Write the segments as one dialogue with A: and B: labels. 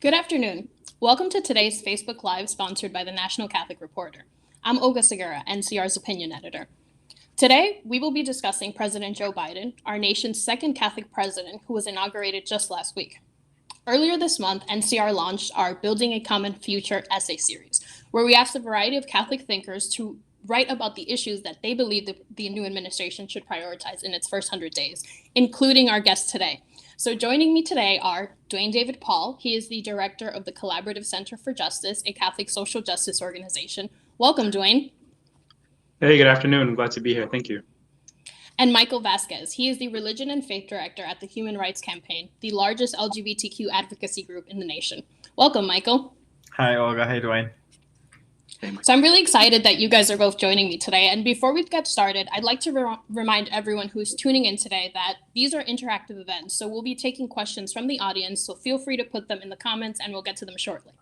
A: Good afternoon. Welcome to today's Facebook Live sponsored by the National Catholic Reporter. I'm Olga Segura, NCR's opinion editor. Today, we will be discussing President Joe Biden, our nation's second Catholic president who was inaugurated just last week. Earlier this month, NCR launched our Building a Common Future essay series, where we asked a variety of Catholic thinkers to write about the issues that they believe the new administration should prioritize in its first 100 days, including our guest today. So joining me today are Dwayne David Paul. He is the director of the Collaborative Center for Justice, a Catholic social justice organization. Welcome, Dwayne.
B: Hey, good afternoon. I'm glad to be here. Thank you.
A: And Michael Vasquez. He is the Religion and Faith Director at the Human Rights Campaign, the largest LGBTQ advocacy group in the nation. Welcome, Michael.
C: Hi, Olga. Hey, Dwayne.
A: So I'm really excited that you guys are both joining me today. And before we get started, I'd like to remind everyone who's tuning in today that these are interactive events. So we'll be taking questions from the audience. So feel free to put them in the comments and we'll get to them shortly.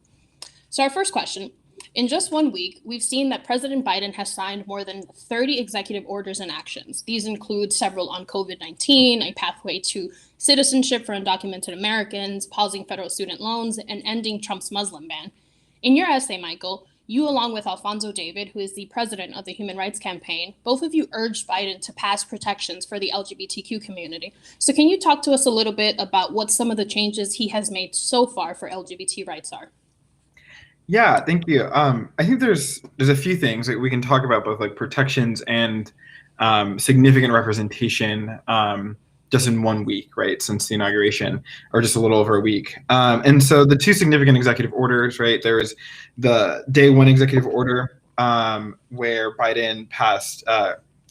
A: So our first question. In just 1 week, we've seen that President Biden has signed more than 30 executive orders and actions. These include several on COVID-19, a pathway to citizenship for undocumented Americans, pausing federal student loans, and ending Trump's Muslim ban. In your essay, Michael, you, along with Alfonso David, who is the president of the Human Rights Campaign, both of you urged Biden to pass protections for the LGBTQ community. So can you talk to us a little bit about what some of the changes he has made so far for LGBT rights are?
C: Yeah, thank you. I think there's a few things that we can talk about, both like protections and significant representation just in 1 week, right, since the inauguration, or just a little over a week. And so the two significant executive orders, right, there was the day one executive order where Biden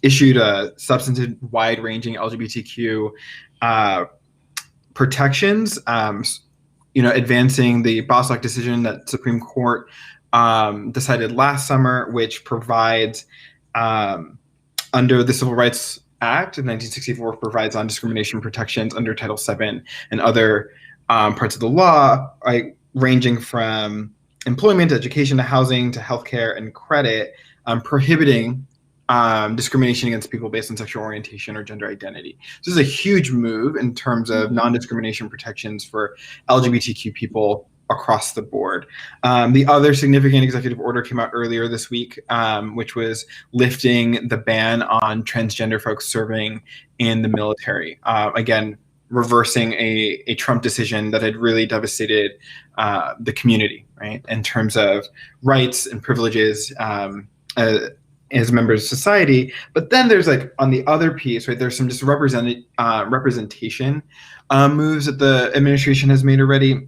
C: issued a substantive wide-ranging LGBTQ protections, advancing the Bostock decision that Supreme Court decided last summer, which provides under the Civil Rights Act of 1964 provides non-discrimination protections under Title VII and other parts of the law, right, ranging from employment to education to housing to healthcare and credit, prohibiting discrimination against people based on sexual orientation or gender identity. This is a huge move in terms of non-discrimination protections for LGBTQ people across the board. The other significant executive order came out earlier this week, which was lifting the ban on transgender folks serving in the military. Again, reversing a Trump decision that had really devastated the community, right, in terms of rights and privileges as members of society. But then there's like on the other piece, right, there's some just representation moves that the administration has made already.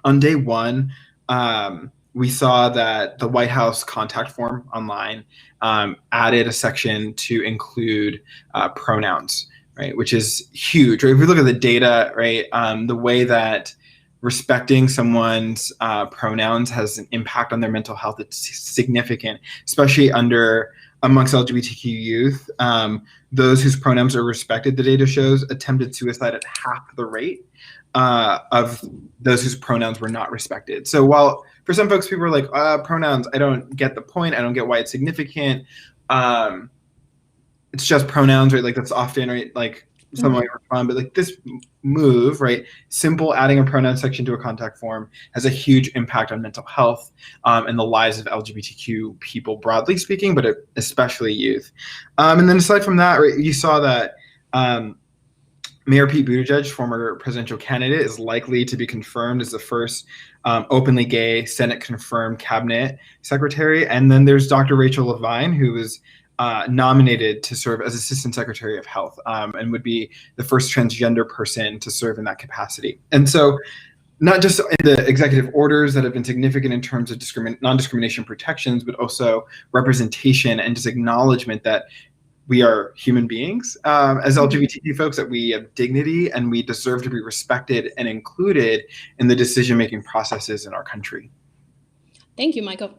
C: On day one, we saw that the White House contact form online added a section to include pronouns, right, which is huge. Right? If we look at the data, right, the way that respecting someone's pronouns has an impact on their mental health, it's significant, especially amongst LGBTQ youth. Those whose pronouns are respected, the data shows, attempted suicide at half the rate of those whose pronouns were not respected. So while for some folks, people are like, pronouns, I don't get the point. I don't get why it's significant. It's just pronouns, right? Like that's often, right? Like someone might respond, but like this move, right? Simple adding a pronoun section to a contact form has a huge impact on mental health and the lives of LGBTQ people, broadly speaking, but especially youth. And then aside from that, right, you saw that Mayor Pete Buttigieg, former presidential candidate, is likely to be confirmed as the first openly gay Senate-confirmed cabinet secretary. And then there's Dr. Rachel Levine, who was nominated to serve as Assistant Secretary of Health and would be the first transgender person to serve in that capacity. And so not just in the executive orders that have been significant in terms of non-discrimination protections, but also representation and just acknowledgement that we are human beings as LGBTQ folks, that we have dignity and we deserve to be respected and included in the decision-making processes in our country.
A: Thank you, Michael.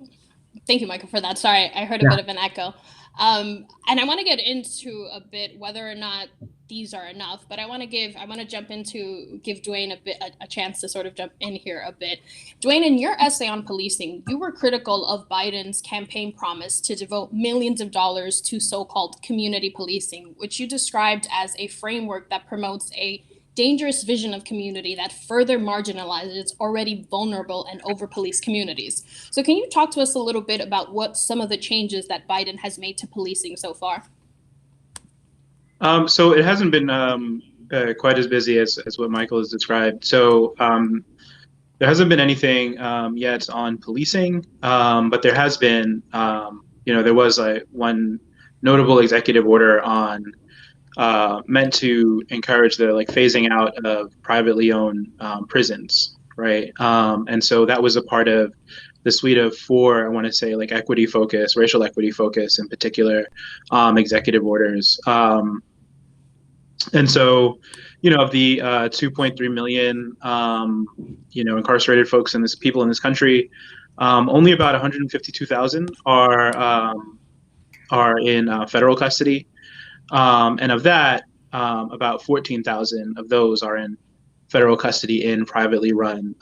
A: Thank you, Michael, for that. Sorry, I heard a bit of an echo. And I want to get into a bit whether or not these are enough, but I want to give Dwayne a chance to sort of jump in here a bit. Dwayne, in your essay on policing, you were critical of Biden's campaign promise to devote millions of dollars to so-called community policing, which you described as a framework that promotes a dangerous vision of community that further marginalizes already vulnerable and over-policed communities. So can you talk to us a little bit about what some of the changes that Biden has made to policing so far?
B: So it hasn't been quite as busy as what Michael has described. So there hasn't been anything yet on policing, but there has been, there was one notable executive order on meant to encourage the phasing out of privately owned prisons, right? And so that was a part of the suite of four, I want to say, equity focus, racial equity focus in particular, executive orders. And so, of the 2.3 million, incarcerated folks in people in this country, only about 152,000 are in federal custody. And of that, about 14,000 of those are in federal custody in privately run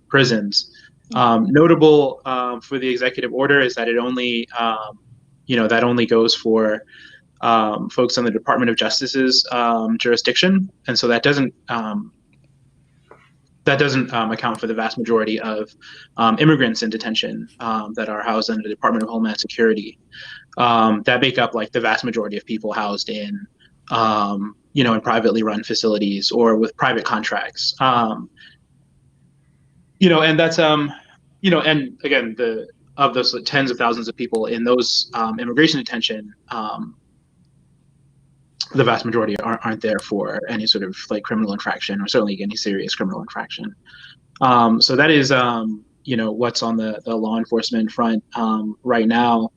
B: prisons. Notable for the executive order is that it only, that only goes for folks on the Department of Justice's jurisdiction, and so that doesn't account for the vast majority of immigrants in detention that are housed under the Department of Homeland Security. That make up the vast majority of people housed in, in privately run facilities or with private contracts. And that's, and again, of those tens of thousands of people in those immigration detention, the vast majority aren't there for any sort of criminal infraction, or certainly any serious criminal infraction. So that is, what's on the law enforcement front right now.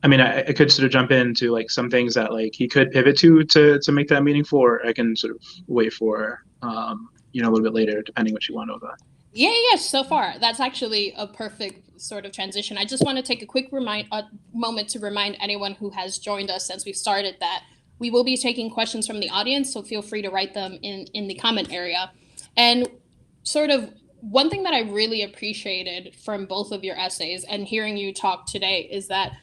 B: I mean, I could sort of jump into some things that he could pivot to make that meaningful, or I can sort of wait for a little bit later, depending what you want over.
A: Yeah. So far, that's actually a perfect sort of transition. I just want to take a quick moment to remind anyone who has joined us since we started that we will be taking questions from the audience, so feel free to write them in the comment area. And sort of one thing that I really appreciated from both of your essays and hearing you talk today is that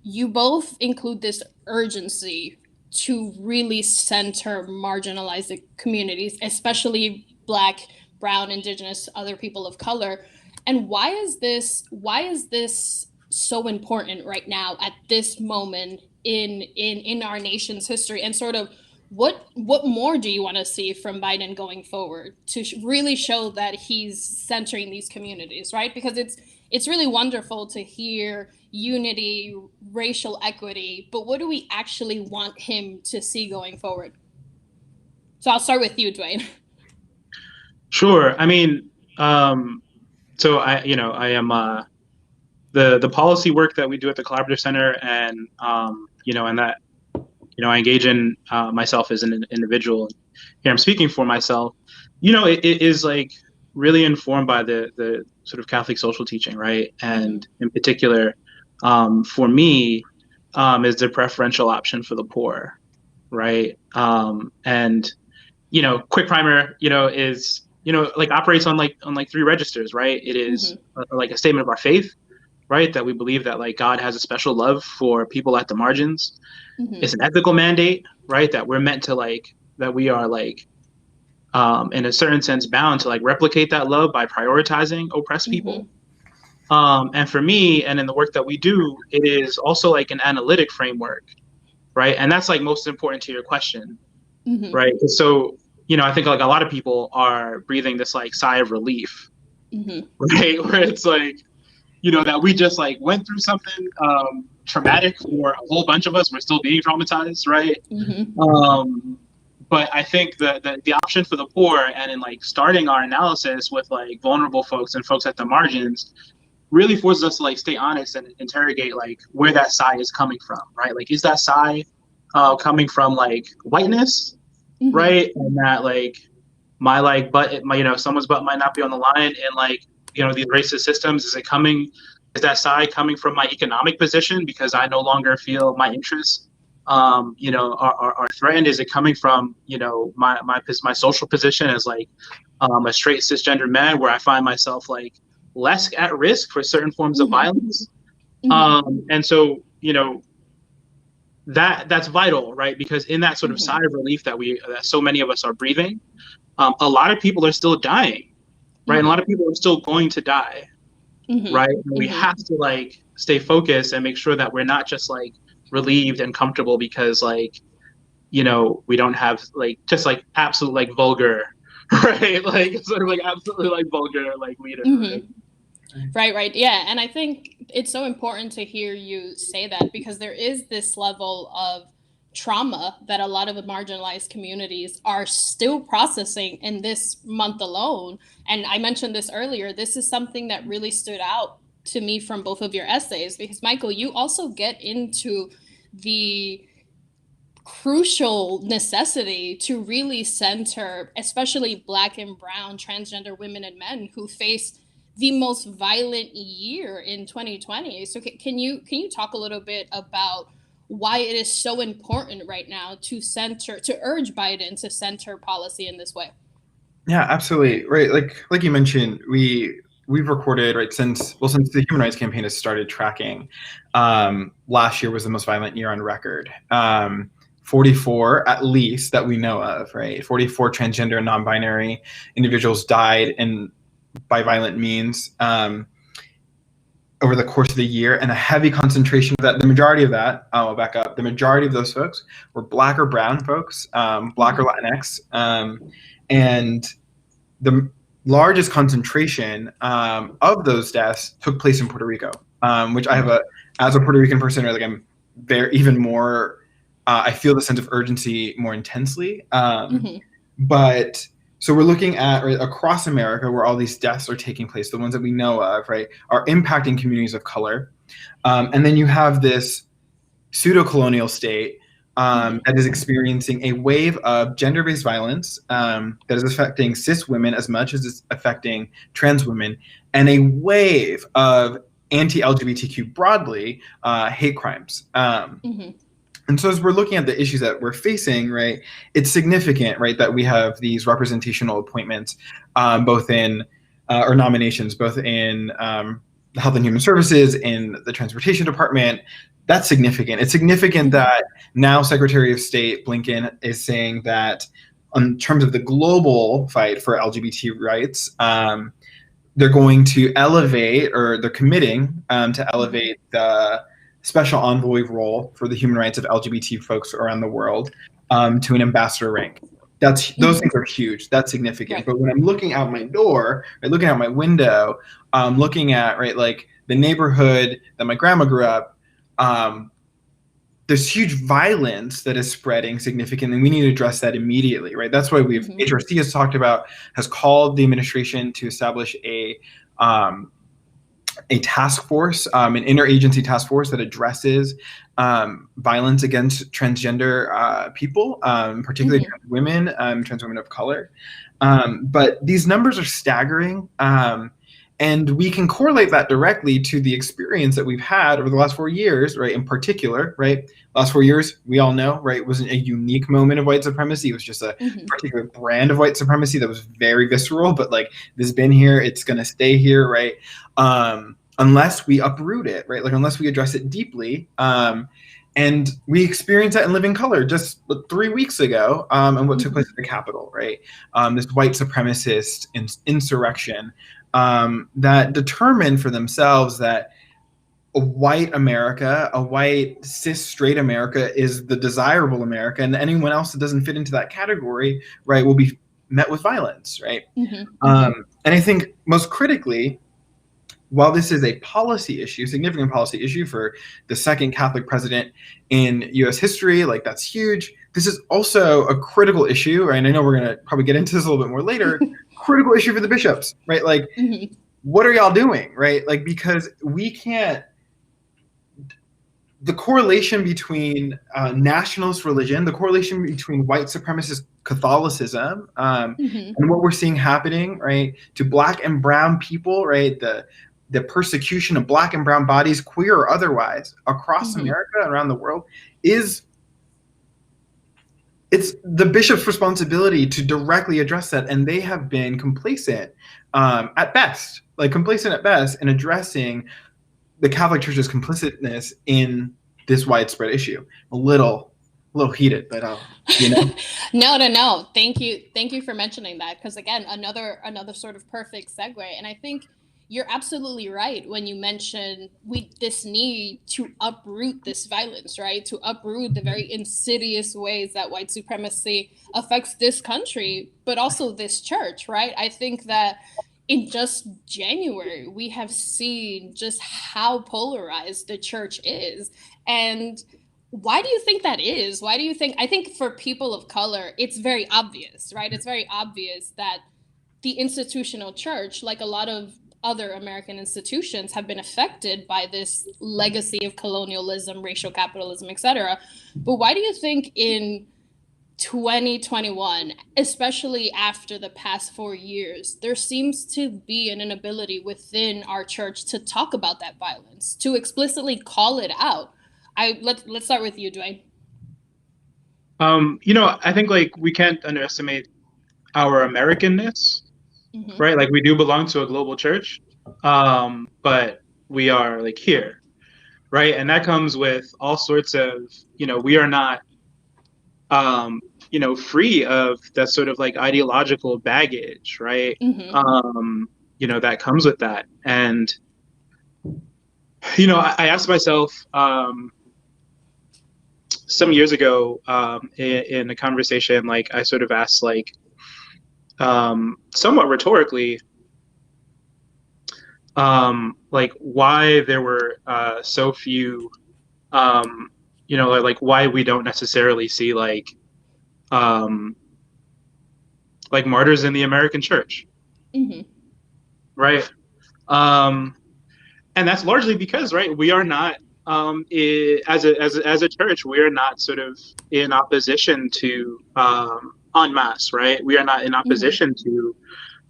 A: you both include this urgency to really center marginalized communities, especially Black, Brown, Indigenous, other people of color. And why is this so important right now at this moment in our nation's history? And sort of what more do you want to see from Biden going forward to really show that he's centering these communities, right? Because it's really wonderful to hear unity, racial equity, but what do we actually want him to see going forward? So I'll start with you, Dwayne.
B: Sure. I mean, so I am the policy work that we do at the Collaborative Center, and and that I engage in myself as an individual. Here I'm speaking for myself. It is really informed by the sort of Catholic social teaching, right? And in particular, for me, is the preferential option for the poor, right? And quick primer, is operates on three registers, right? It is a statement of our faith, right? That we believe that God has a special love for people at the margins. It's an ethical mandate, right? That we're meant to that we are in a certain sense bound to replicate that love by prioritizing oppressed people. And for me, and in the work that we do, it is also an analytic framework, right? And that's most important to your question, right? So I think a lot of people are breathing this sigh of relief, right? Where it's that we just went through something traumatic for a whole bunch of us. We're still being traumatized, right? But I think the option for the poor, and in starting our analysis with vulnerable folks and folks at the margins, really forces us to stay honest and interrogate where that sigh is coming from, right? Is that sigh coming from whiteness? Right, and that my butt, someone's butt might not be on the line, and these racist systems. Is that side coming from my economic position because I no longer feel my interests, are threatened? Is it coming from my social position as a straight cisgender man, where I find myself less at risk for certain forms of violence? And so that's vital, right? Because in that sort of sigh of relief that so many of us are breathing, a lot of people are still dying, right? And a lot of people are still going to die, right? And we have to like stay focused and make sure that we're not just like relieved and comfortable because like, you know, we don't have like just like absolute like vulgar, right? Like sort of like absolutely like vulgar like leaders.
A: Right. Yeah. And I think it's so important to hear you say that, because there is this level of trauma that a lot of the marginalized communities are still processing in this month alone. And I mentioned this earlier. This is something that really stood out to me from both of your essays, because Michael, you also get into the crucial necessity to really center, especially Black and Brown transgender women and men who face the most violent year in 2020. So can you talk a little bit about why it is so important right now to urge Biden to center policy in this way?
C: Yeah, absolutely. Right. Like you mentioned, we've recorded, right, since the Human Rights Campaign has started tracking, last year was the most violent year on record. 44, at least, that we know of, right? 44 transgender and non-binary individuals died by violent means over the course of the year, and a heavy concentration of that. The majority of that, I'll back up. The majority of those folks were Black or Brown folks, Black or Latinx, and the largest concentration of those deaths took place in Puerto Rico, which I have as a Puerto Rican person, like I'm very even more. I feel the sense of urgency more intensely. But so we're looking at, right, across America where all these deaths are taking place, the ones that we know of, right, are impacting communities of color. And then you have this pseudo-colonial state that is experiencing a wave of gender-based violence that is affecting cis women as much as it's affecting trans women, and a wave of anti-LGBTQ broadly hate crimes. And so as we're looking at the issues that we're facing, right, it's significant, right, that we have these representational appointments, both in, or nominations, both in Health and Human Services, in the Transportation Department. That's significant. It's significant that now Secretary of State Blinken is saying that in terms of the global fight for LGBT rights, they're going to elevate, or they're committing to elevate the special envoy role for the human rights of LGBT folks around the world to an ambassador rank. Those things are huge. That's significant. Right. But when I'm looking out my door, right, looking out my window, looking at, right, like the neighborhood that my grandma grew up, there's huge violence that is spreading significantly, and we need to address that immediately, right? That's why HRC has called the administration to establish a task force, an interagency task force that addresses violence against transgender people, particularly trans women of color. But these numbers are staggering. And we can correlate that directly to the experience that we've had over the last 4 years, right? In particular, right? Last 4 years, we all know, right? It wasn't a unique moment of white supremacy. It was just a particular brand of white supremacy that was very visceral, but like this has been here, it's gonna stay here, right? Unless we uproot it, right? Like unless we address it deeply. And we experienced that in living color just 3 weeks ago, and what took place at the Capitol, right? This white supremacist insurrection that determined for themselves that a white America, a white cis straight America is the desirable America, and anyone else that doesn't fit into that category, right, will be met with violence, right? And I think most critically, while this is a policy issue, significant policy issue for the second Catholic president in U.S. history, like that's huge. This is also a critical issue, right? And I know we're going to probably get into this a little bit more later. Critical issue for the bishops, right? Like, what are y'all doing, right? Like, because we can't. The correlation between nationalist religion, the correlation between white supremacist Catholicism, and what we're seeing happening, right, to Black and Brown people, right, the persecution of Black and Brown bodies, queer or otherwise, across America and around the world, it's the bishop's responsibility to directly address that, and they have been complacent at best in addressing the Catholic Church's complicitness in this widespread issue. A little heated, but
A: No. Thank you for mentioning that, because again, another sort of perfect segue. And I think you're absolutely right when you mention this need to uproot this violence, right? To uproot the very insidious ways that white supremacy affects this country, but also this church, right? I think that in just January, we have seen just how polarized the church is. And why do you think that is? Why do you think? I think for people of color, it's very obvious, right? It's very obvious that the institutional church, like a lot of other American institutions, have been affected by this legacy of colonialism, racial capitalism, etc. But why do you think in 2021, especially after the past 4 years, there seems to be an inability within our church to talk about that violence, to explicitly call it out? Let's start with you, Dwayne.
B: I think like we can't underestimate our Americanness, right? Like we do belong to a global church, but we are like here, right? And that comes with all sorts of, we are not, free of that sort of like ideological baggage, right? That comes with that. And, I asked myself, some years ago, in a conversation, like I sort of asked, like, somewhat rhetorically, like why there were so few, like why we don't necessarily see like martyrs in the American church, right? And that's largely because, right, we are not, as a church, we are not sort of in opposition to en masse, right? We are not in opposition to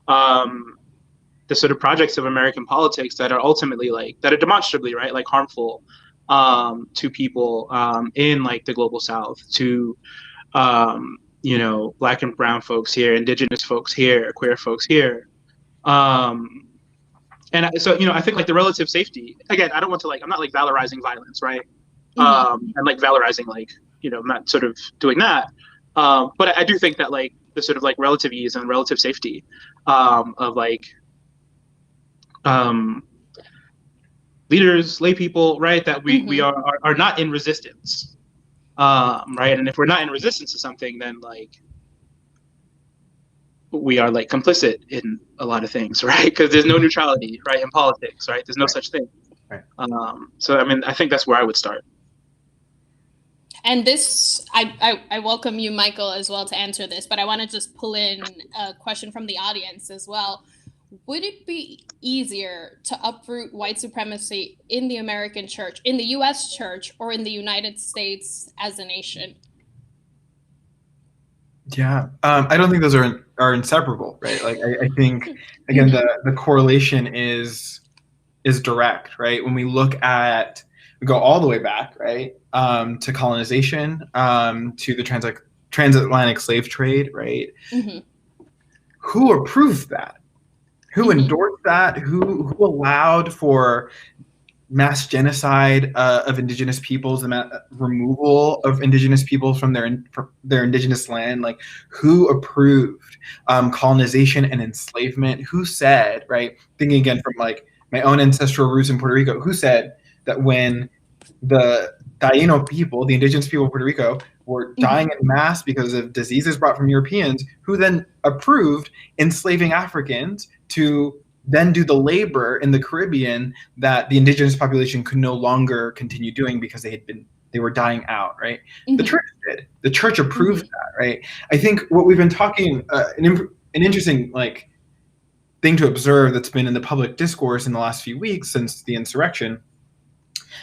B: the sort of projects of American politics that are ultimately that are demonstrably, right, like harmful to people in like the global South, to Black and brown folks here, Indigenous folks here, queer folks here. And so, I think like the relative safety, again, I don't want to I'm not like valorizing violence, right? And like valorizing I'm not sort of doing that. But I do think that like the sort of like relative ease and relative safety of leaders, lay people, right? That we are not in resistance, right? And if we're not in resistance to something, then we are complicit in a lot of things, right? Because there's no neutrality, right, in politics, right? There's no such thing.
C: Right.
B: So I mean, I think that's where I would start.
A: And this, I welcome you, Michael, as well to answer this, but I want to just pull in a question from the audience as well. Would it be easier to uproot white supremacy in the American church, in the U.S. church, or in the United States as a nation?
C: Yeah, I don't think those are inseparable, right? Like I think again the correlation is direct, right? When we go all the way back, right, to colonization, to the transatlantic slave trade, right? Who approved that? Who endorsed that? Who allowed for mass genocide of indigenous peoples, the removal of indigenous peoples from their indigenous land? Like, who approved colonization and enslavement? Who said, right? Thinking again from like my own ancestral roots in Puerto Rico, who said that when the Taino people, the indigenous people of Puerto Rico, were dying en masse because of diseases brought from Europeans, who then approved enslaving Africans to then do the labor in the Caribbean that the indigenous population could no longer continue doing because they were dying out, right? The church did. The church approved that, right? I think what we've been talking, an interesting thing to observe that's been in the public discourse in the last few weeks since the insurrection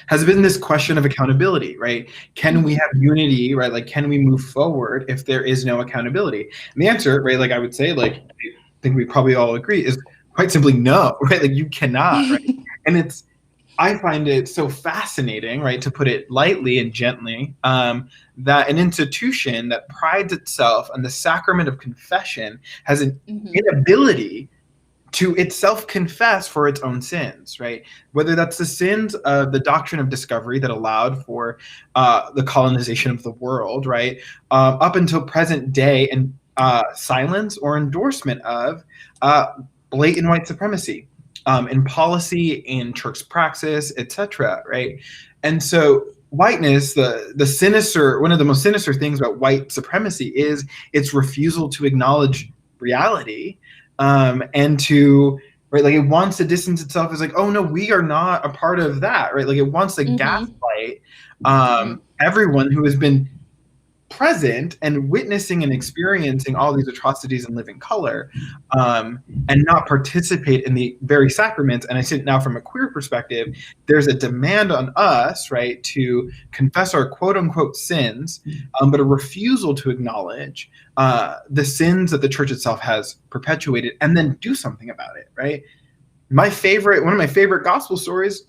C: has been this question of accountability, right? Can we have unity, right? Like, can we move forward if there is no accountability? And the answer, right, I would say, I think we probably all agree, is quite simply no, right? Like, you cannot, right? And I find it so fascinating, right, to put it lightly and gently, that an institution that prides itself on the sacrament of confession has an inability to itself confess for its own sins, right? Whether that's the sins of the doctrine of discovery that allowed for the colonization of the world, right? Up until present day, and silence or endorsement of blatant white supremacy in policy, in church praxis, etc., right? And so whiteness, the sinister, one of the most sinister things about white supremacy is its refusal to acknowledge reality, and to, right, like, it wants to distance itself as like, oh no, we are not a part of that, right? Like, it wants to gaslight everyone who has been present and witnessing and experiencing all these atrocities in living color, and not participate in the very sacraments. And I think now from a queer perspective, there's a demand on us, right, to confess our quote unquote sins, but a refusal to acknowledge the sins that the church itself has perpetuated and then do something about it, right? One of my favorite gospel stories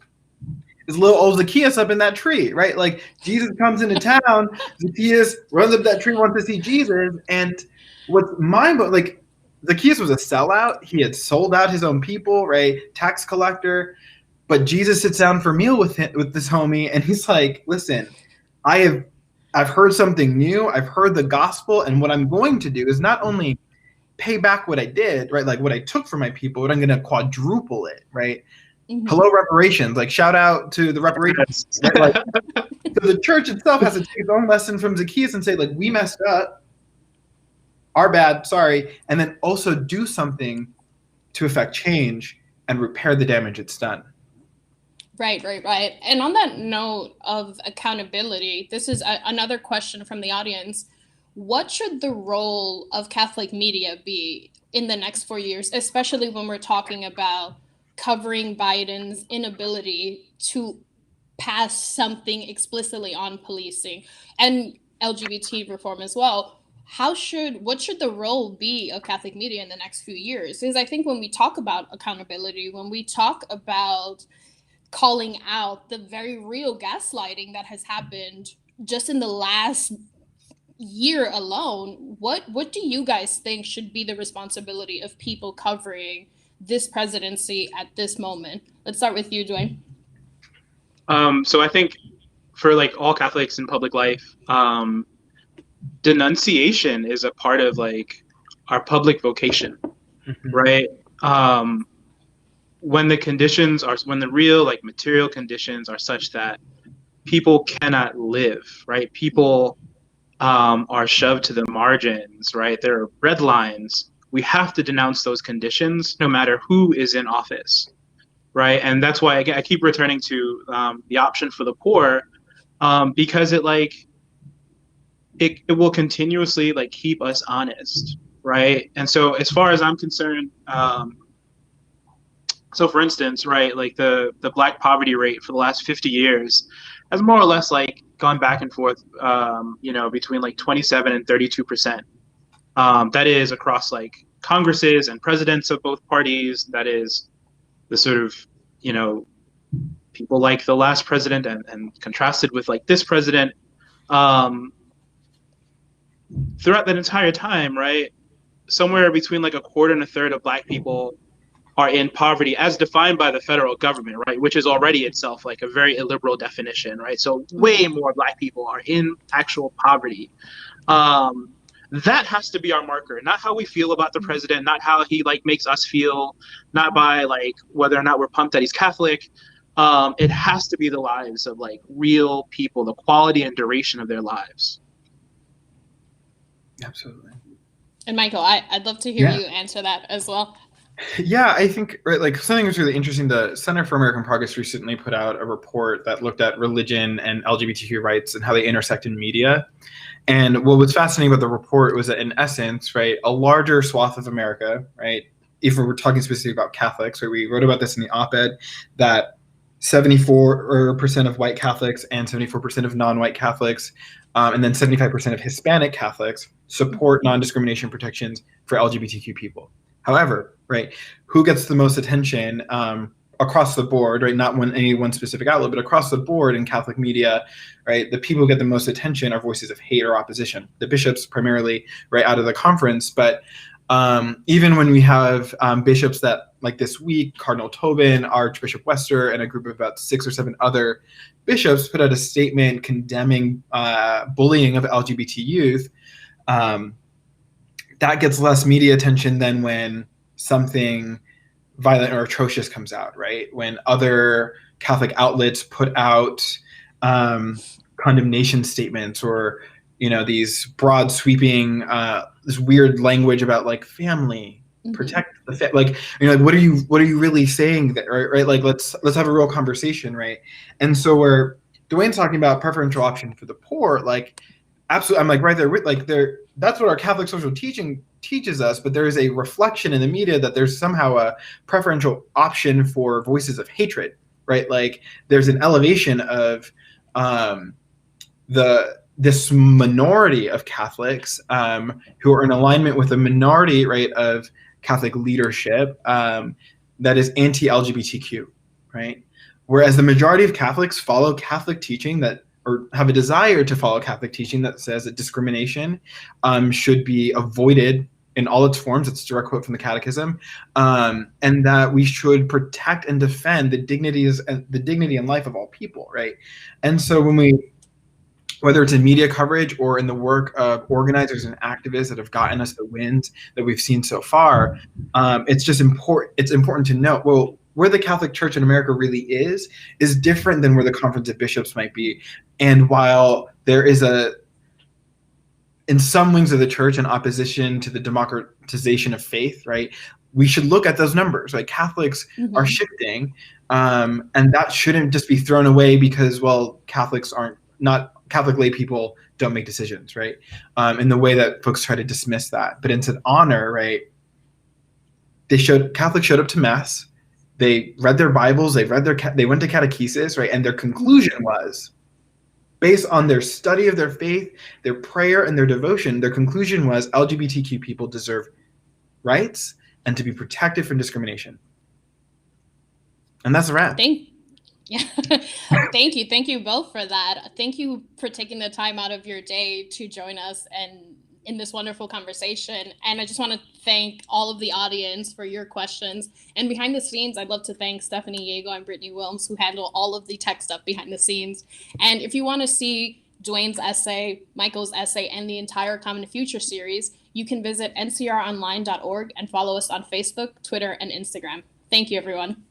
C: is little old Zacchaeus up in that tree, right? Like, Jesus comes into town, Zacchaeus runs up that tree, wants to see Jesus, and what's mind-blowing, like, Zacchaeus was a sellout. He had sold out his own people, right? Tax collector. But Jesus sits down for a meal with this homie, and he's like, listen, I've heard something new. I've heard the gospel, and what I'm going to do is not only pay back what I did, right? Like what I took from my people, but I'm going to quadruple it, right? Hello, reparations. Like, shout out to the reparations. Right? Like, so the church itself has to take its own lesson from Zacchaeus and say, like, we messed up, our bad, sorry, and then also do something to affect change and repair the damage it's done.
A: Right. And on that note of accountability, this is another question from the audience. What should the role of Catholic media be in the next 4 years, especially when we're talking about covering Biden's inability to pass something explicitly on policing and LGBT reform as well? What should the role be of Catholic media in the next few years? Because I think when we talk about accountability, when we talk about calling out the very real gaslighting that has happened just in the last year alone, what do you guys think should be the responsibility of people covering this presidency at this moment? Let's start with you, Dwayne.
B: So I think for like all Catholics in public life, denunciation is a part of like our public vocation, right? When the real like material conditions are such that people cannot live, right? People are shoved to the margins, right? There are red lines. We have to denounce those conditions no matter who is in office, right? And that's why I keep returning to the option for the poor, because it will continuously like keep us honest, right? And so as far as I'm concerned, so for instance, right, like the Black poverty rate for the last 50 years has more or less like gone back and forth, between like 27 and 32%. That is across like Congresses and presidents of both parties. That is the sort of, people like the last president and contrasted with like this president. Throughout that entire time, right, somewhere between like a quarter and a third of Black people are in poverty as defined by the federal government, right, which is already itself like a very illiberal definition, right? So way more Black people are in actual poverty. That has to be our marker, not how we feel about the president, not how he like makes us feel, not by like whether or not we're pumped that he's Catholic. It has to be the lives of like real people, the quality and duration of their lives.
C: Absolutely.
A: And Michael, I'd love to hear you answer that as well.
C: Yeah, I think, right, like something was really interesting. The Center for American Progress recently put out a report that looked at religion and LGBTQ rights and how they intersect in media. And what was fascinating about the report was that in essence, right, a larger swath of America, right, if we're talking specifically about Catholics, right, we wrote about this in the op-ed, that 74% of white Catholics and 74% of non-white Catholics, and then 75% of Hispanic Catholics support non-discrimination protections for LGBTQ people. However, right, who gets the most attention across the board, right, not any one specific outlet, but across the board in Catholic media, right, the people who get the most attention are voices of hate or opposition. The bishops primarily, right, out of the conference, but even when we have bishops that like this week, Cardinal Tobin, Archbishop Wester, and a group of about 6 or 7 other bishops put out a statement condemning bullying of LGBT youth. That gets less media attention than when something violent or atrocious comes out, right? When other Catholic outlets put out condemnation statements, or these broad sweeping this weird language about like family, protect the like what are you really saying that, right? Like let's have a real conversation, right? And so where Dwayne's talking about preferential option for the poor, like absolutely, I'm like right there with like there. That's what our Catholic social teaching teaches us, but there is a reflection in the media that there's somehow a preferential option for voices of hatred, right? Like there's an elevation of this minority of Catholics who are in alignment with a minority, right, of Catholic leadership that is anti-LGBTQ, right? Whereas the majority of Catholics follow Catholic teaching that, or have a desire to follow Catholic teaching that says that discrimination should be avoided in all its forms. It's a direct quote from the Catechism, and that we should protect and defend the dignity and life of all people, right? And so whether it's in media coverage or in the work of organizers and activists that have gotten us the wins that we've seen so far, it's just important. It's important to note, well, where the Catholic Church in America really is different than where the Conference of Bishops might be. And while there is in some wings of the church, an opposition to the democratization of faith, right? We should look at those numbers, right? Catholics are shifting, and that shouldn't just be thrown away because, well, Catholic lay people don't make decisions, right? In the way that folks try to dismiss that. But it's an honor, right? Catholics showed up to Mass. They read their Bibles, they went to catechesis, right? And their conclusion was, based on their study of their faith, their prayer, and their devotion, their conclusion was LGBTQ people deserve rights and to be protected from discrimination. And that's a wrap.
A: Thank you both for that. Thank you for taking the time out of your day to join us and in this wonderful conversation. And I just want to thank all of the audience for your questions. And behind the scenes, I'd love to thank Stephanie Yago and Brittany Wilms, who handle all of the tech stuff behind the scenes. And if you want to see Dwayne's essay, Michael's essay, and the entire Common Future series, you can visit ncronline.org and follow us on Facebook, Twitter, and Instagram. Thank you, everyone.